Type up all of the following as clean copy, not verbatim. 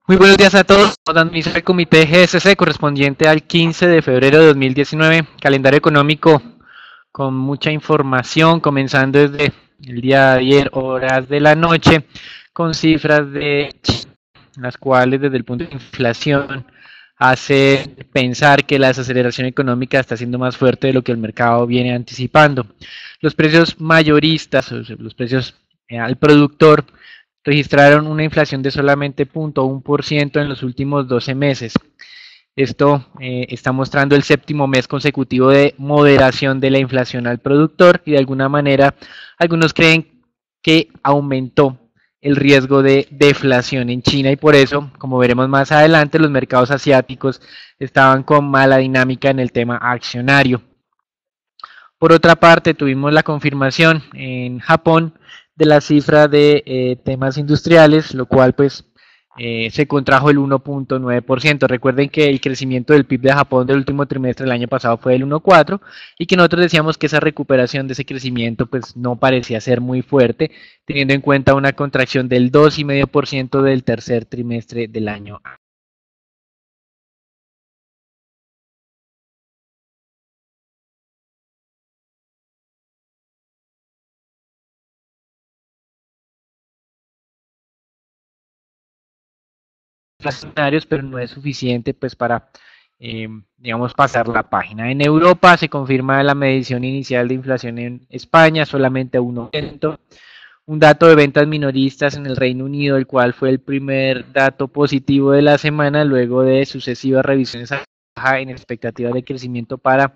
Muy buenos días a todos. Dando inicio al comité GSC correspondiente al 15 de febrero de 2019. Calendario económico con mucha información, comenzando desde el día de ayer, horas de la noche, con cifras de las cuales desde el punto de inflación hace pensar que la desaceleración económica está siendo más fuerte de lo que el mercado viene anticipando. Los precios mayoristas, o sea, los precios al productor, registraron una inflación de solamente 0,1% en los últimos 12 meses. Esto está mostrando el séptimo mes consecutivo de moderación de la inflación al productor y de alguna manera algunos creen que aumentó el riesgo de deflación en China y por eso, como veremos más adelante, los mercados asiáticos estaban con mala dinámica en el tema accionario. Por otra parte, tuvimos la confirmación en Japón de la cifra de temas industriales, lo cual pues se contrajo el 1,9%. Recuerden que el crecimiento del PIB de Japón del último trimestre del año pasado fue del 1,4% y que nosotros decíamos que esa recuperación de ese crecimiento pues no parecía ser muy fuerte, teniendo en cuenta una contracción del 2,5% del tercer trimestre del año. Inflacionarios, pero no es suficiente pues para, digamos, pasar la página. En Europa se confirma la medición inicial de inflación en España, solamente 1%. Un dato de ventas minoristas en el Reino Unido, el cual fue el primer dato positivo de la semana, luego de sucesivas revisiones a baja en expectativas de crecimiento para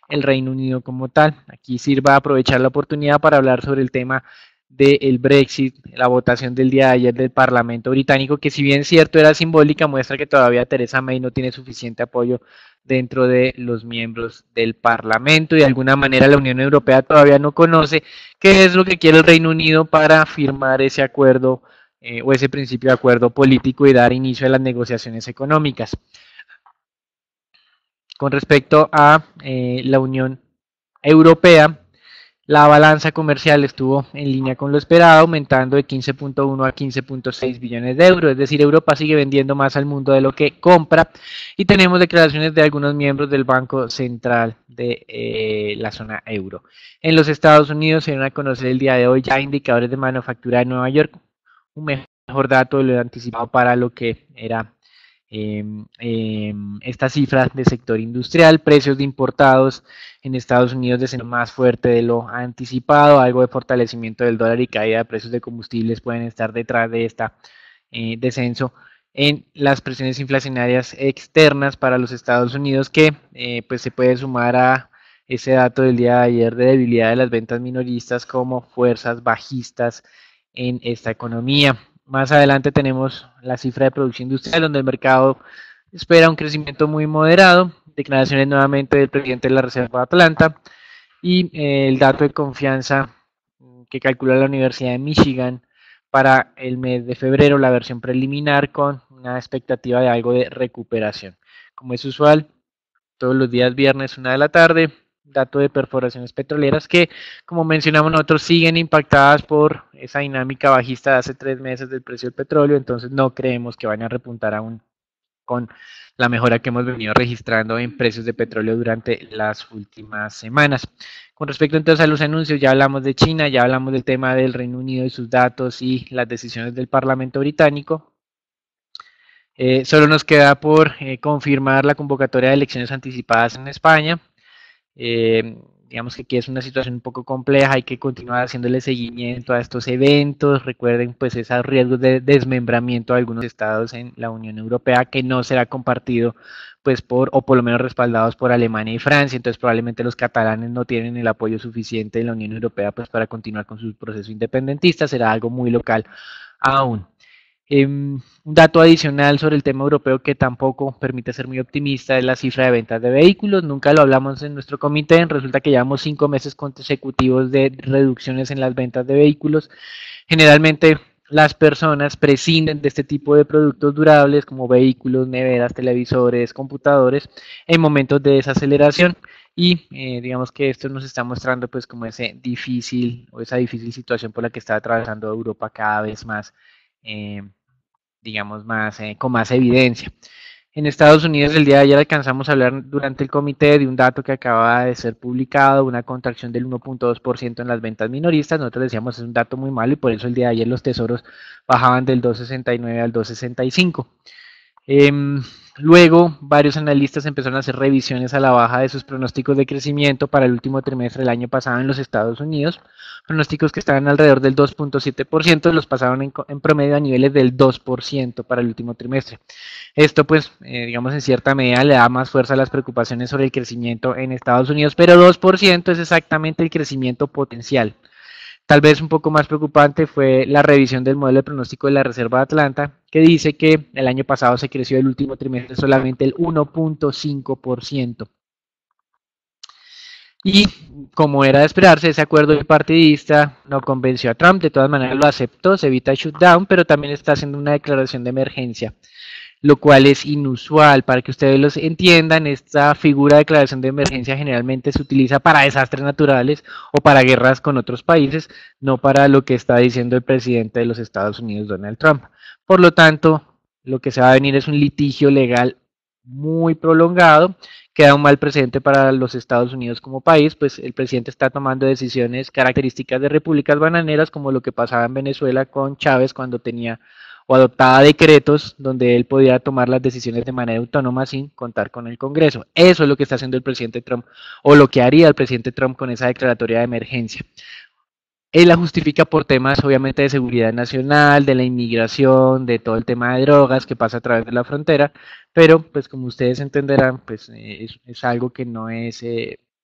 el Reino Unido como tal. Aquí sirva aprovechar la oportunidad para hablar sobre el tema del Brexit, la votación del día de ayer del Parlamento británico, que si bien es cierto era simbólica, muestra que todavía Theresa May no tiene suficiente apoyo dentro de los miembros del Parlamento y de alguna manera la Unión Europea todavía no conoce qué es lo que quiere el Reino Unido para firmar ese acuerdo o ese principio de acuerdo político y dar inicio a las negociaciones económicas. Con respecto a la Unión Europea, la balanza comercial estuvo en línea con lo esperado, aumentando de 15,1 a 15,6 billones de euros, es decir, Europa sigue vendiendo más al mundo de lo que compra y tenemos declaraciones de algunos miembros del Banco Central de la zona euro. En los Estados Unidos se van a conocer el día de hoy ya indicadores de manufactura de Nueva York, un mejor dato de lo anticipado para lo que era esta cifra de sector industrial, precios de importados en Estados Unidos descendiendo más fuerte de lo anticipado, algo de fortalecimiento del dólar y caída de precios de combustibles pueden estar detrás de esta descenso en las presiones inflacionarias externas para los Estados Unidos que pues se puede sumar a ese dato del día de ayer de debilidad de las ventas minoristas como fuerzas bajistas en esta economía. Más adelante tenemos la cifra de producción industrial, donde el mercado espera un crecimiento muy moderado, declaraciones nuevamente del presidente de la Reserva de Atlanta y el dato de confianza que calcula la Universidad de Michigan para el mes de febrero, la versión preliminar con una expectativa de algo de recuperación. Como es usual, todos los días viernes 1 de la tarde, dato de perforaciones petroleras que, como mencionamos nosotros, siguen impactadas por esa dinámica bajista de hace 3 meses del precio del petróleo, entonces no creemos que vayan a repuntar aún con la mejora que hemos venido registrando en precios de petróleo durante las últimas semanas. Con respecto entonces a los anuncios, ya hablamos de China, ya hablamos del tema del Reino Unido y sus datos y las decisiones del Parlamento británico. Solo nos queda por confirmar la convocatoria de elecciones anticipadas en España. Eh, digamos que aquí es una situación un poco compleja, hay que continuar haciéndole seguimiento a estos eventos. Recuerden pues esos riesgos de desmembramiento de algunos estados en la Unión Europea que no será compartido pues o por lo menos respaldados por Alemania y Francia. Entonces probablemente los catalanes no tienen el apoyo suficiente de la Unión Europea pues para continuar con su proceso independentista, será algo muy local aún. Un dato adicional sobre el tema europeo que tampoco permite ser muy optimista es la cifra de ventas de vehículos. Nunca lo hablamos en nuestro comité. Resulta que llevamos 5 meses consecutivos de reducciones en las ventas de vehículos. Generalmente las personas prescinden de este tipo de productos durables como vehículos, neveras, televisores, computadores en momentos de desaceleración y digamos que esto nos está mostrando pues como ese difícil o esa difícil situación por la que está atravesando Europa cada vez más eh, digamos, con más evidencia. En Estados Unidos el día de ayer alcanzamos a hablar durante el comité de un dato que acaba de ser publicado, una contracción del 1.2% en las ventas minoristas. Nosotros decíamos es un dato muy malo y por eso el día de ayer los tesoros bajaban del 2.69 al 2.65. Luego, varios analistas empezaron a hacer revisiones a la baja de sus pronósticos de crecimiento para el último trimestre del año pasado en los Estados Unidos. Pronósticos que estaban alrededor del 2.7%, los pasaron en promedio a niveles del 2% para el último trimestre. Esto, pues, digamos, en cierta medida le da más fuerza a las preocupaciones sobre el crecimiento en Estados Unidos, pero 2% es exactamente el crecimiento potencial. Tal vez un poco más preocupante fue la revisión del modelo de pronóstico de la Reserva de Atlanta, que dice que el año pasado se creció el último trimestre solamente el 1.5%. Y como era de esperarse, ese acuerdo bipartidista no convenció a Trump, de todas maneras lo aceptó, se evita el shutdown, pero también está haciendo una declaración de emergencia, lo cual es inusual. Para que ustedes los entiendan, esta figura de declaración de emergencia generalmente se utiliza para desastres naturales o para guerras con otros países, no para lo que está diciendo el presidente de los Estados Unidos, Donald Trump. Por lo tanto, lo que se va a venir es un litigio legal muy prolongado, que da un mal precedente para los Estados Unidos como país, pues el presidente está tomando decisiones características de repúblicas bananeras, como lo que pasaba en Venezuela con Chávez cuando tenía o adoptaba decretos donde él podía tomar las decisiones de manera autónoma sin contar con el Congreso. Eso es lo que está haciendo el presidente Trump, o lo que haría el presidente Trump con esa declaratoria de emergencia. Él la justifica por temas obviamente de seguridad nacional, de la inmigración, de todo el tema de drogas que pasa a través de la frontera, pero pues como ustedes entenderán, pues es algo que no es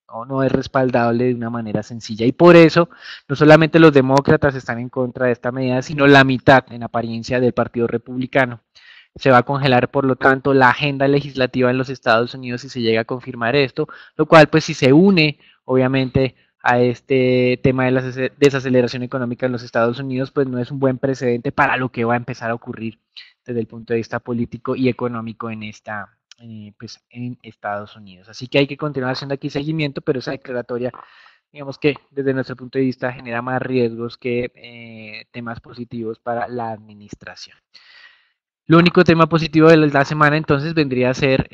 o no es respaldable de una manera sencilla. Y por eso, no solamente los demócratas están en contra de esta medida, sino la mitad en apariencia del Partido Republicano. Se va a congelar, por lo tanto, la agenda legislativa en los Estados Unidos si se llega a confirmar esto, lo cual pues si se une, obviamente, a este tema de la desaceleración económica en los Estados Unidos, pues no es un buen precedente para lo que va a empezar a ocurrir desde el punto de vista político y económico en pues en Estados Unidos. Así que hay que continuar haciendo aquí seguimiento, pero esa declaratoria, digamos que desde nuestro punto de vista genera más riesgos que temas positivos para la administración. Lo único tema positivo de la semana entonces vendría a ser,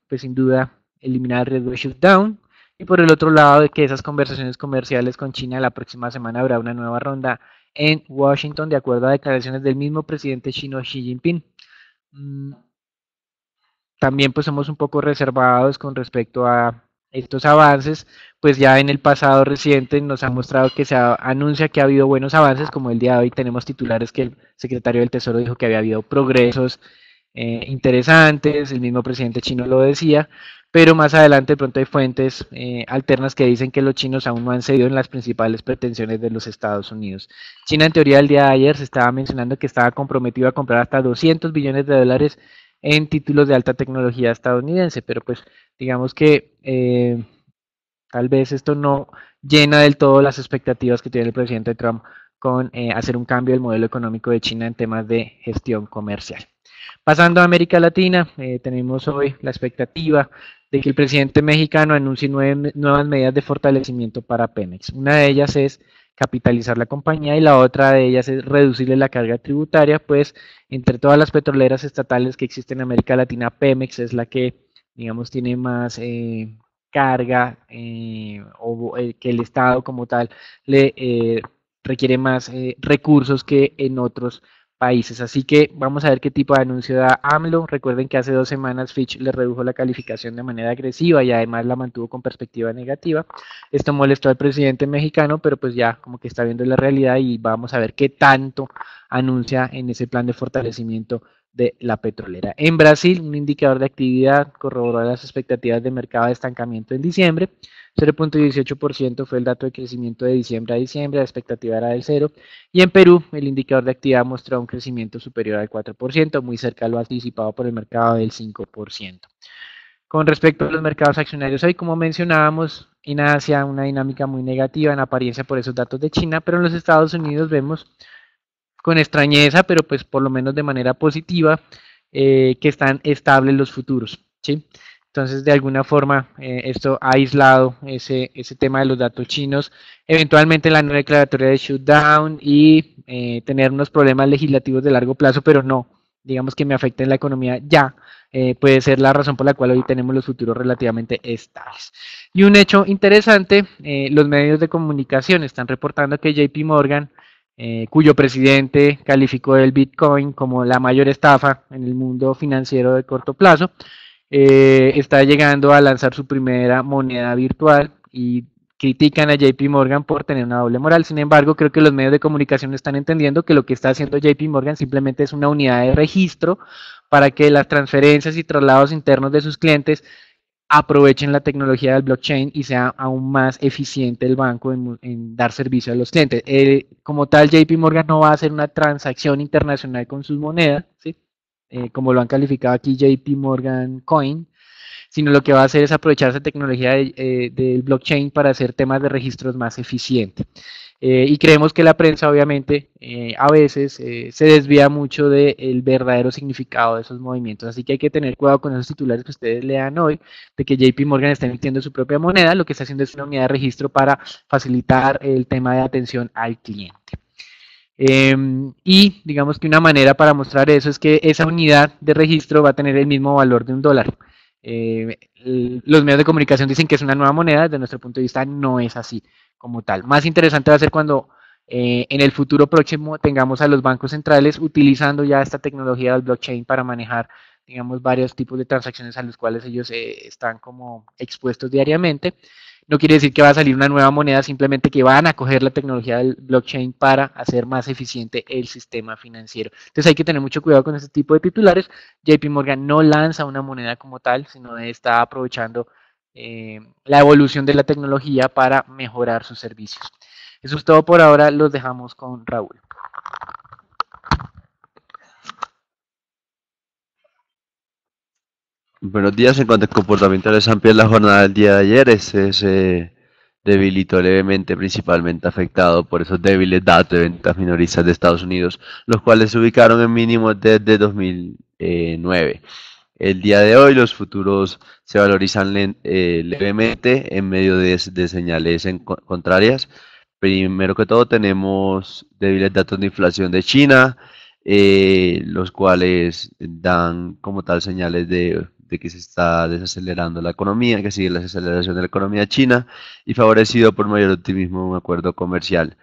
pues sin duda, eliminar el riesgo de shutdown. Y por el otro lado, de que esas conversaciones comerciales con China la próxima semana habrá una nueva ronda en Washington, de acuerdo a declaraciones del mismo presidente chino Xi Jinping. También pues somos un poco reservados con respecto a estos avances, pues ya en el pasado reciente nos ha mostrado que se anuncia que ha habido buenos avances, como el día de hoy tenemos titulares que el secretario del Tesoro dijo que había habido progresos interesantes, el mismo presidente chino lo decía, pero más adelante de pronto hay fuentes alternas que dicen que los chinos aún no han cedido en las principales pretensiones de los Estados Unidos. China en teoría el día de ayer se estaba mencionando que estaba comprometido a comprar hasta 200 billones de dólares en títulos de alta tecnología estadounidense, pero pues digamos que tal vez esto no llena del todo las expectativas que tiene el presidente Trump con hacer un cambio del modelo económico de China en temas de gestión comercial. Pasando a América Latina, tenemos hoy la expectativa de que el presidente mexicano anuncie nuevas medidas de fortalecimiento para Pemex. Una de ellas es capitalizar la compañía y la otra de ellas es reducirle la carga tributaria, pues entre todas las petroleras estatales que existen en América Latina, Pemex es la que, digamos, tiene más carga o que el Estado como tal le requiere más recursos que en otros países. Así que vamos a ver qué tipo de anuncio da AMLO. Recuerden que hace 2 semanas Fitch le redujo la calificación de manera agresiva y además la mantuvo con perspectiva negativa. Esto molestó al presidente mexicano, pero pues ya como que está viendo la realidad y vamos a ver qué tanto anuncia en ese plan de fortalecimiento de la petrolera. En Brasil, un indicador de actividad corroboró las expectativas de mercado de estancamiento en diciembre. 0.18% fue el dato de crecimiento de diciembre a diciembre, la expectativa era del 0. Y en Perú, el indicador de actividad mostró un crecimiento superior al 4%, muy cerca a lo anticipado por el mercado del 5%. Con respecto a los mercados accionarios, hoy como mencionábamos, en Asia una dinámica muy negativa en apariencia por esos datos de China, pero en los Estados Unidos vemos con extrañeza, pero pues por lo menos de manera positiva, que están estables los futuros, ¿sí? Entonces, de alguna forma, esto ha aislado ese tema de los datos chinos, eventualmente la no declaratoria de shutdown y tener unos problemas legislativos de largo plazo, pero no digamos que me afecte en la economía ya, puede ser la razón por la cual hoy tenemos los futuros relativamente estables. Y un hecho interesante, los medios de comunicación están reportando que JP Morgan, cuyo presidente calificó el Bitcoin como la mayor estafa en el mundo financiero de corto plazo, está llegando a lanzar su primera moneda virtual y critican a JP Morgan por tener una doble moral. Sin embargo, creo que los medios de comunicación están entendiendo que lo que está haciendo JP Morgan simplemente es una unidad de registro para que las transferencias y traslados internos de sus clientes aprovechen la tecnología del blockchain y sea aún más eficiente el banco en dar servicio a los clientes. Como tal, JP Morgan no va a hacer una transacción internacional con sus monedas, ¿sí? Como lo han calificado aquí JP Morgan Coin, sino lo que va a hacer es aprovechar esa tecnología del blockchain para hacer temas de registros más eficientes. Y creemos que la prensa, obviamente, a veces se desvía mucho del verdadero significado de esos movimientos. Así que hay que tener cuidado con esos titulares que ustedes lean hoy, de que JP Morgan está emitiendo su propia moneda, lo que está haciendo es una unidad de registro para facilitar el tema de atención al cliente. Y digamos que una manera para mostrar eso es que esa unidad de registro va a tener el mismo valor de $1. Los medios de comunicación dicen que es una nueva moneda, desde nuestro punto de vista no es así como tal. Más interesante va a ser cuando en el futuro próximo tengamos a los bancos centrales utilizando ya esta tecnología del blockchain para manejar, digamos, varios tipos de transacciones a los cuales ellos están como expuestos diariamente. No quiere decir que va a salir una nueva moneda, simplemente que van a coger la tecnología del blockchain para hacer más eficiente el sistema financiero. Entonces hay que tener mucho cuidado con este tipo de titulares. JP Morgan no lanza una moneda como tal, sino está aprovechando la evolución de la tecnología para mejorar sus servicios. Eso es todo por ahora, los dejamos con Raúl. Buenos días. En cuanto al comportamiento del S&P en la jornada del día de ayer, este se debilitó levemente, principalmente afectado por esos débiles datos de ventas minoristas de Estados Unidos, los cuales se ubicaron en mínimos desde 2009. El día de hoy los futuros se valorizan levemente en medio de señales contrarias. Primero que todo tenemos débiles datos de inflación de China, los cuales dan como tal señales de que se está desacelerando la economía, que sigue la desaceleración de la economía china y favorecido por mayor optimismo en un acuerdo comercial.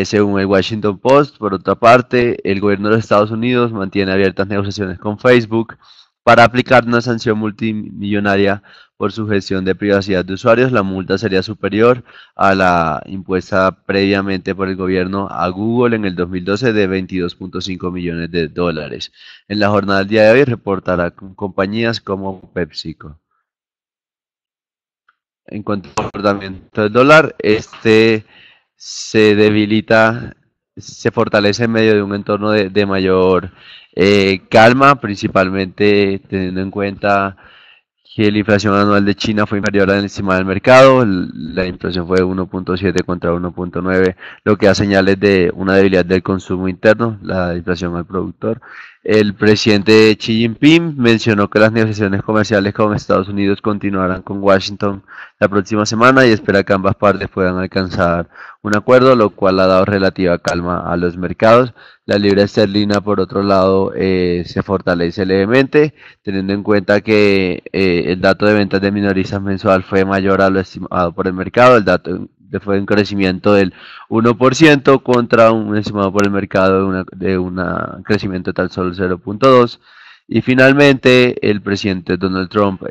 Según el Washington Post, por otra parte, el gobierno de los Estados Unidos mantiene abiertas negociaciones con Facebook para aplicar una sanción multimillonaria por su gestión de privacidad de usuarios. La multa sería superior a la impuesta previamente por el gobierno a Google en el 2012 de 22.5 millones de dólares. En la jornada del día de hoy reportará con compañías como PepsiCo. En cuanto al comportamiento del dólar, este se debilita, se fortalece en medio de un entorno de mayor calma, principalmente teniendo en cuenta que la inflación anual de China fue inferior a la estimada del mercado, la inflación fue de 1.7 contra 1.9, lo que da señales de una debilidad del consumo interno, la inflación al productor. El presidente Xi Jinping mencionó que las negociaciones comerciales con Estados Unidos continuarán con Washington la próxima semana y espera que ambas partes puedan alcanzar un acuerdo, lo cual ha dado relativa calma a los mercados. La libra esterlina, por otro lado, se fortalece levemente, teniendo en cuenta que el dato de ventas de minoristas mensual fue mayor a lo estimado por el mercado. El dato fue un crecimiento del 1% contra un estimado por el mercado de un crecimiento tal solo 0.2%. Y finalmente, el presidente Donald Trump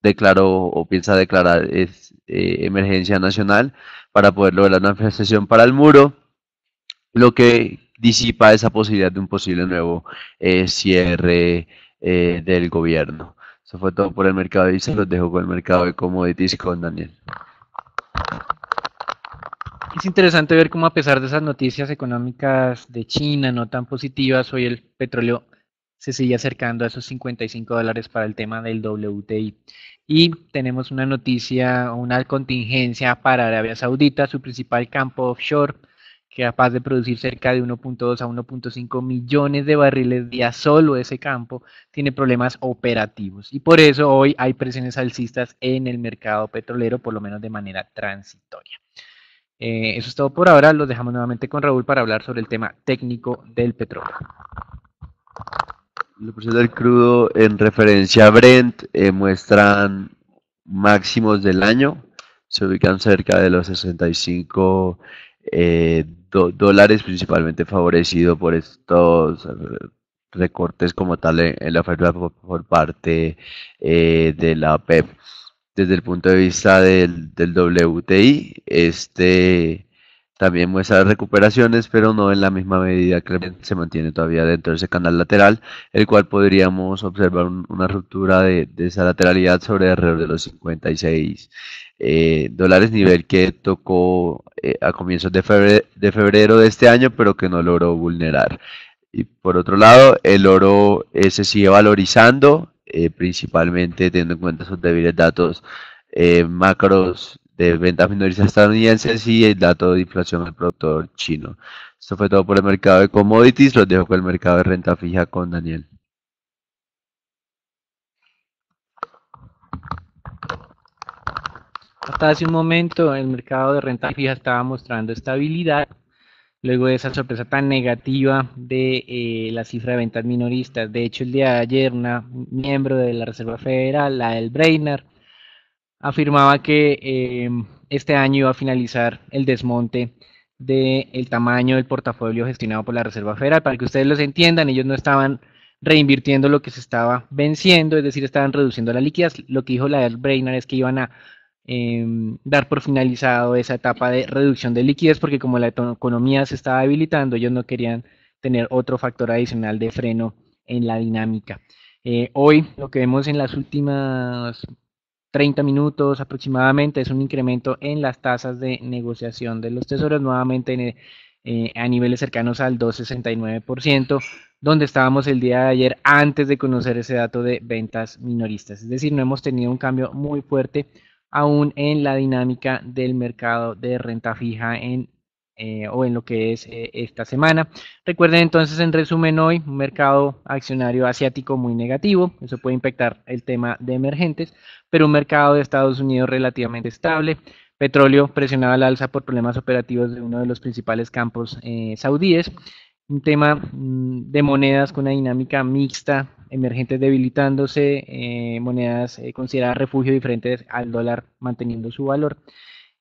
declaró o piensa declarar emergencia nacional para poder lograr una manifestación para el muro, lo que disipa esa posibilidad de un posible nuevo cierre del gobierno. Eso fue todo por el mercado y se los dejo con el mercado de commodities con Daniel. Es interesante ver cómo a pesar de esas noticias económicas de China no tan positivas, hoy el petróleo se sigue acercando a esos $55 para el tema del WTI. Y tenemos una noticia, una contingencia para Arabia Saudita, su principal campo offshore, que es capaz de producir cerca de 1.2 a 1.5 millones de barriles día solo ese campo, tiene problemas operativos. Y por eso hoy hay presiones alcistas en el mercado petrolero, por lo menos de manera transitoria. Eso es todo por ahora. Los dejamos nuevamente con Raúl para hablar sobre el tema técnico del petróleo. Los precios del crudo en referencia a Brent muestran máximos del año, se ubican cerca de los 65 dólares, principalmente favorecido por estos recortes como tal en la oferta por parte de la OPEP. Desde el punto de vista del WTI, también muestra recuperaciones, pero no en la misma medida que se mantiene todavía dentro de ese canal lateral, el cual podríamos observar una ruptura de esa lateralidad sobre alrededor de los 56 dólares, nivel que tocó a comienzos de febrero de este año, pero que no logró vulnerar. Y por otro lado, el oro se sigue valorizando, principalmente teniendo en cuenta sus débiles datos macros de ventas minoristas estadounidenses y el dato de inflación del productor chino. Esto fue todo por el mercado de commodities. Los dejo con el mercado de renta fija con Daniel. Hasta hace un momento el mercado de renta fija estaba mostrando estabilidad luego de esa sorpresa tan negativa de la cifra de ventas minoristas. De hecho, el día de ayer una miembro de la Reserva Federal, la del Brainerd, afirmaba que este año iba a finalizar el desmonte del tamaño del portafolio gestionado por la Reserva Federal. Para que ustedes los entiendan, ellos no estaban reinvirtiendo lo que se estaba venciendo, es decir, estaban reduciendo la liquidez. Lo que dijo la del Brainerd es que iban a dar por finalizado esa etapa de reducción de liquidez porque como la economía se estaba debilitando, ellos no querían tener otro factor adicional de freno en la dinámica. Hoy lo que vemos en las últimas 30 minutos aproximadamente es un incremento en las tasas de negociación de los tesoros nuevamente a niveles cercanos al 2,69%, donde estábamos el día de ayer antes de conocer ese dato de ventas minoristas. Es decir, no hemos tenido un cambio muy fuerte aún en la dinámica del mercado de renta fija o en lo que es esta semana. Recuerden entonces, en resumen, hoy un mercado accionario asiático muy negativo, eso puede impactar el tema de emergentes, pero un mercado de Estados Unidos relativamente estable. Petróleo presionado al alza por problemas operativos de uno de los principales campos saudíes. Un tema de monedas con una dinámica mixta, emergentes debilitándose, monedas consideradas refugio diferentes al dólar manteniendo su valor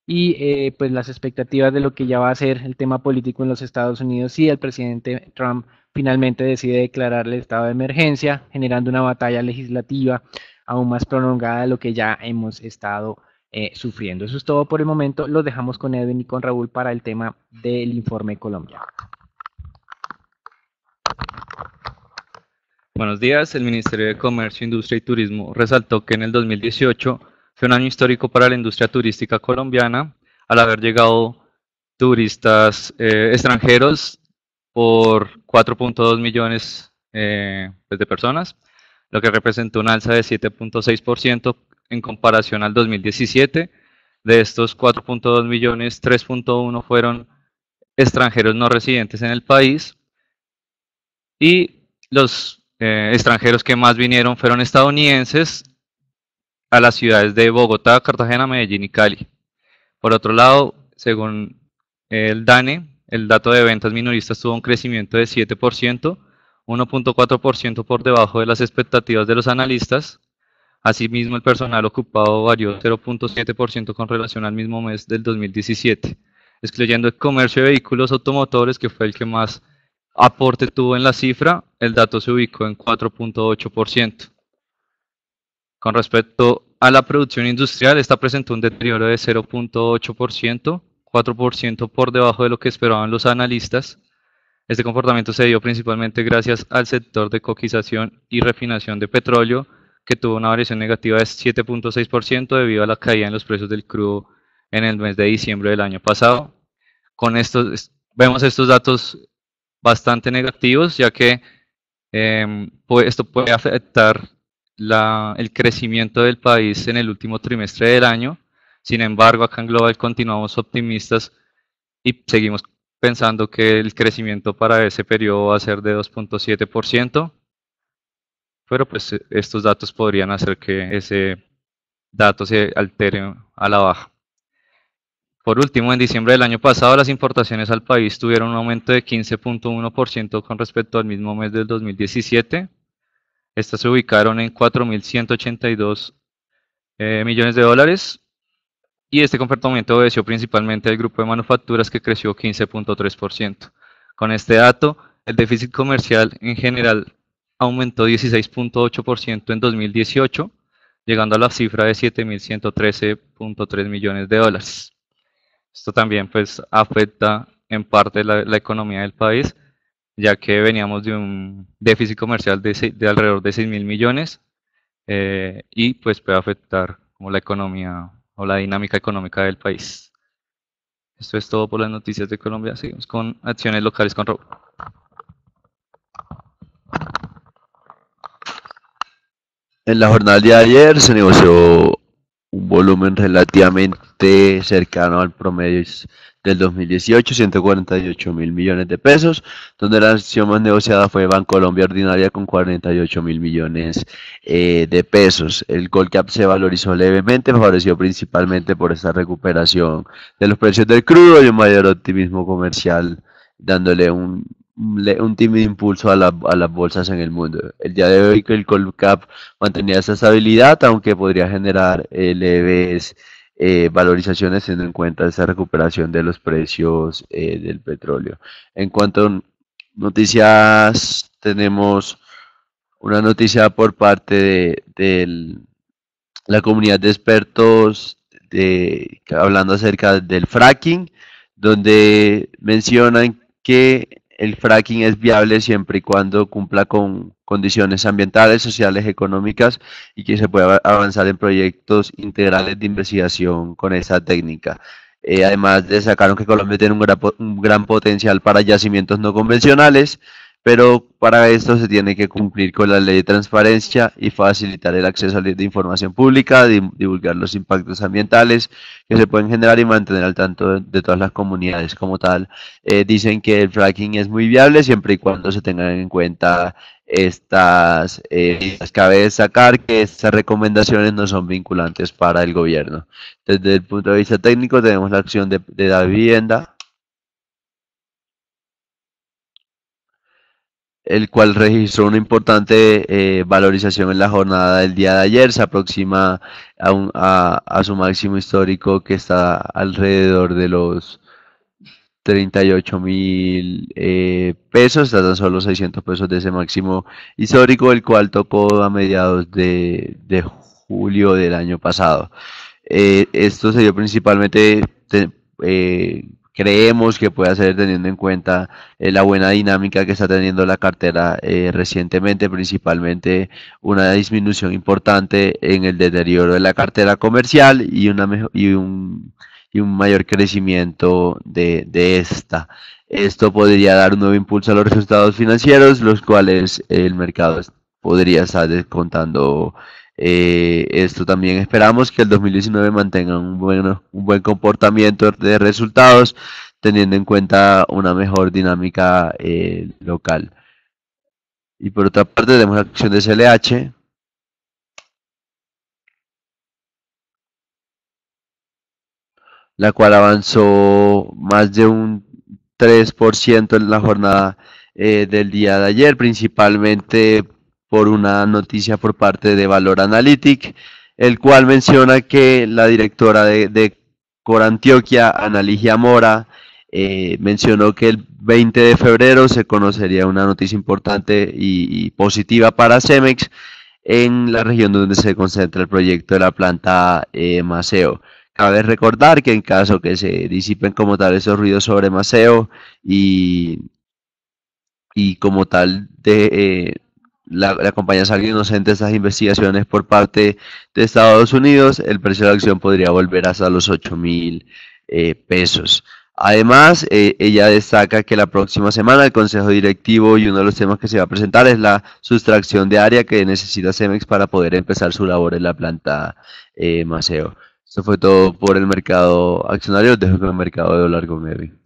y pues las expectativas de lo que ya va a ser el tema político en los Estados Unidos si el presidente Trump finalmente decide declarar el estado de emergencia, generando una batalla legislativa aún más prolongada de lo que ya hemos estado sufriendo. Eso es todo por el momento. Lo dejamos con Edwin y con Raúl para el tema del informe colombiano. Buenos días. El Ministerio de Comercio, Industria y Turismo resaltó que en el 2018 fue un año histórico para la industria turística colombiana, al haber llegado turistas extranjeros por 4.2 millones de personas, lo que representó un alza de 7.6% en comparación al 2017. De estos 4.2 millones, 3.1 fueron extranjeros no residentes en el país y los extranjeros que más vinieron fueron estadounidenses a las ciudades de Bogotá, Cartagena, Medellín y Cali. Por otro lado, según el DANE, el dato de ventas minoristas tuvo un crecimiento de 7%, 1.4% por debajo de las expectativas de los analistas. Asimismo, el personal ocupado varió 0.7% con relación al mismo mes del 2017, excluyendo el comercio de vehículos automotores, que fue el que más aporte tuvo en la cifra, el dato se ubicó en 4.8%. Con respecto a la producción industrial, esta presentó un deterioro de 0.8%, 4% por debajo de lo que esperaban los analistas. Este comportamiento se dio principalmente gracias al sector de coquización y refinación de petróleo, que tuvo una variación negativa de 7.6% debido a la caída en los precios del crudo en el mes de diciembre del año pasado. Con esto vemos estos datos bastante negativos, ya que esto puede afectar el crecimiento del país en el último trimestre del año. Sin embargo, acá en Global continuamos optimistas y seguimos pensando que el crecimiento para ese periodo va a ser de 2.7%, pero pues estos datos podrían hacer que ese dato se altere a la baja. Por último, en diciembre del año pasado, las importaciones al país tuvieron un aumento de 15.1% con respecto al mismo mes del 2017. Estas se ubicaron en 4.182 millones de dólares y este comportamiento obedeció principalmente al grupo de manufacturas que creció 15.3%. Con este dato, el déficit comercial en general aumentó 16.8% en 2018, llegando a la cifra de 7.113.3 millones de dólares. Esto también pues afecta en parte la economía del país, ya que veníamos de un déficit comercial de alrededor de 6.000 millones y pues puede afectar como la economía o la dinámica económica del país. Esto es todo por las noticias de Colombia. Seguimos con acciones locales con Raúl. En la jornada de ayer se negoció un volumen relativamente cercano al promedio del 2018, 148.000 millones de pesos, donde la acción más negociada fue Bancolombia Ordinaria con 48.000 millones de pesos. El Colcap se valorizó levemente, favoreció principalmente por esta recuperación de los precios del crudo y un mayor optimismo comercial, dándole un tímido impulso a las bolsas en el mundo. El día de hoy el Colcap mantenía esa estabilidad, aunque podría generar leves valorizaciones teniendo en cuenta esa recuperación de los precios del petróleo. En cuanto a noticias, tenemos una noticia por parte de la comunidad de expertos hablando acerca del fracking, donde mencionan que el fracking es viable siempre y cuando cumpla con condiciones ambientales, sociales, económicas y que se pueda avanzar en proyectos integrales de investigación con esa técnica. Además destacaron que Colombia tiene un gran potencial para yacimientos no convencionales, pero para esto se tiene que cumplir con la ley de transparencia y facilitar el acceso a la información pública, divulgar los impactos ambientales que se pueden generar y mantener al tanto de todas las comunidades como tal. Dicen que el fracking es muy viable siempre y cuando se tengan en cuenta estas medidas. Cabe destacar que estas recomendaciones no son vinculantes para el gobierno. Desde el punto de vista técnico tenemos la acción de la vivienda, el cual registró una importante valorización en la jornada del día de ayer, se aproxima a su máximo histórico que está alrededor de los 38.000 pesos, está tan solo 600 pesos de ese máximo histórico, el cual tocó a mediados de julio del año pasado. Esto se dio principalmente, creemos que puede ser teniendo en cuenta la buena dinámica que está teniendo la cartera recientemente, principalmente una disminución importante en el deterioro de la cartera comercial y un mayor crecimiento de esta. Esto podría dar un nuevo impulso a los resultados financieros, los cuales el mercado podría estar descontando. Esto también esperamos que el 2019 mantenga un buen comportamiento de resultados, teniendo en cuenta una mejor dinámica local. Y por otra parte tenemos la acción de CLH, la cual avanzó más de un 3% en la jornada del día de ayer, principalmente por una noticia por parte de Valor Analytic, el cual menciona que la directora de Corantioquia, Analigia Mora, mencionó que el 20 de febrero se conocería una noticia importante y positiva para Cemex en la región donde se concentra el proyecto de la planta Maceo. Cabe recordar que en caso que se disipen como tal esos ruidos sobre Maceo y, y como tal la compañía salga inocente de estas investigaciones por parte de Estados Unidos, el precio de la acción podría volver hasta los 8.000 pesos. Además, ella destaca que la próxima semana el Consejo Directivo y uno de los temas que se va a presentar es la sustracción de área que necesita Cemex para poder empezar su labor en la planta Maceo. Esto fue todo por el mercado accionario. Dejo con el mercado de dólar con Edwin.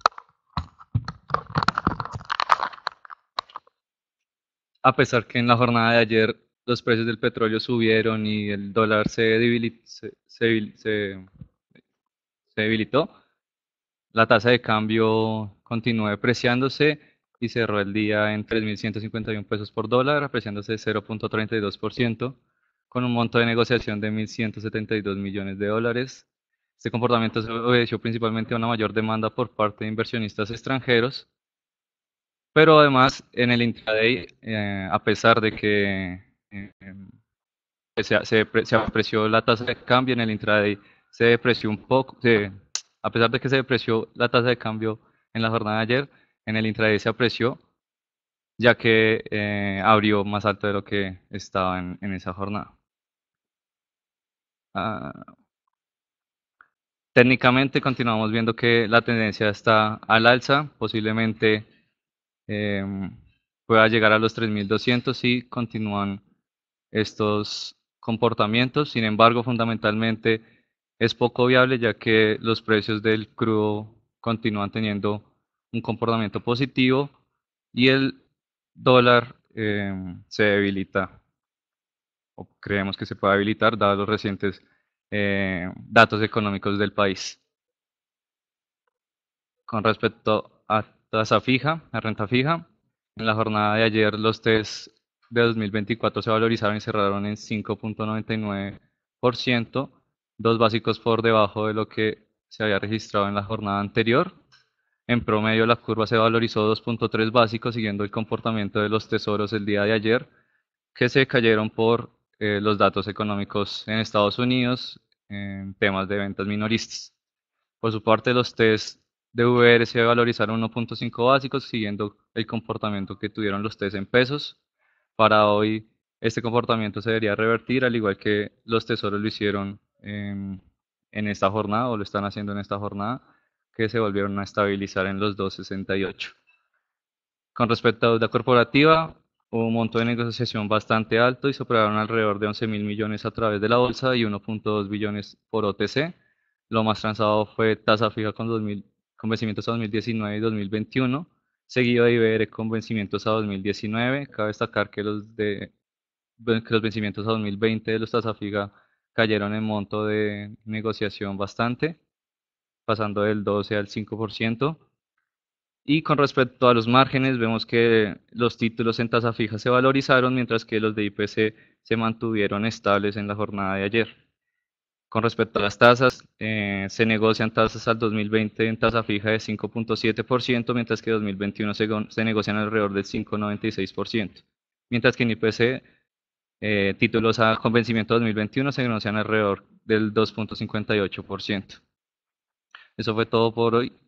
A pesar que en la jornada de ayer los precios del petróleo subieron y el dólar se debilitó, la tasa de cambio continuó depreciándose y cerró el día en 3.151 pesos por dólar, apreciándose 0.32%, con un monto de negociación de 1.172 millones de dólares. Este comportamiento se obedeció principalmente a una mayor demanda por parte de inversionistas extranjeros, pero además en el intraday, a pesar de que se apreció la tasa de cambio en el intraday, se depreció un poco, a pesar de que se depreció la tasa de cambio en la jornada de ayer, en el intraday se apreció, ya que abrió más alto de lo que estaba en esa jornada. Técnicamente continuamos viendo que la tendencia está al alza, posiblemente pueda llegar a los 3.200 si continúan estos comportamientos. Sin embargo, fundamentalmente es poco viable ya que los precios del crudo continúan teniendo un comportamiento positivo y el dólar se debilita, o creemos que se puede debilitar dados los recientes datos económicos del país. Con respecto a tasa fija, a renta fija, en la jornada de ayer los TES de 2024 se valorizaron y cerraron en 5.99%, dos básicos por debajo de lo que se había registrado en la jornada anterior. En promedio la curva se valorizó 2.3 básicos siguiendo el comportamiento de los tesoros el día de ayer, que se cayeron por los datos económicos en Estados Unidos en temas de ventas minoristas. Por su parte, los test de VR se valorizaron 1.5 básicos, siguiendo el comportamiento que tuvieron los test en pesos. Para hoy, este comportamiento se debería revertir, al igual que los tesoros lo hicieron en esta jornada, o lo están haciendo en esta jornada, que se volvieron a estabilizar en los 2.68. Con respecto a deuda corporativa, hubo un monto de negociación bastante alto y se operaron alrededor de 11.000 millones a través de la bolsa y 1.2 billones por OTC. Lo más transado fue tasa fija con vencimientos a 2019 y 2021, seguido de IBR con vencimientos a 2019. Cabe destacar que los vencimientos a 2020 de los tasa fija cayeron en monto de negociación bastante, pasando del 12 al 5%. Y con respecto a los márgenes, vemos que los títulos en tasa fija se valorizaron, mientras que los de IPC se mantuvieron estables en la jornada de ayer. Con respecto a las tasas, se negocian tasas al 2020 en tasa fija de 5.7%, mientras que en 2021 se negocian alrededor del 5.96%. Mientras que en IPC, títulos con vencimiento 2021 se negocian alrededor del 2.58%. Eso fue todo por hoy.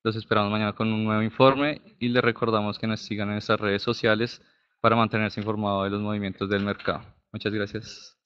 Los esperamos mañana con un nuevo informe y les recordamos que nos sigan en nuestras redes sociales para mantenerse informados de los movimientos del mercado. Muchas gracias.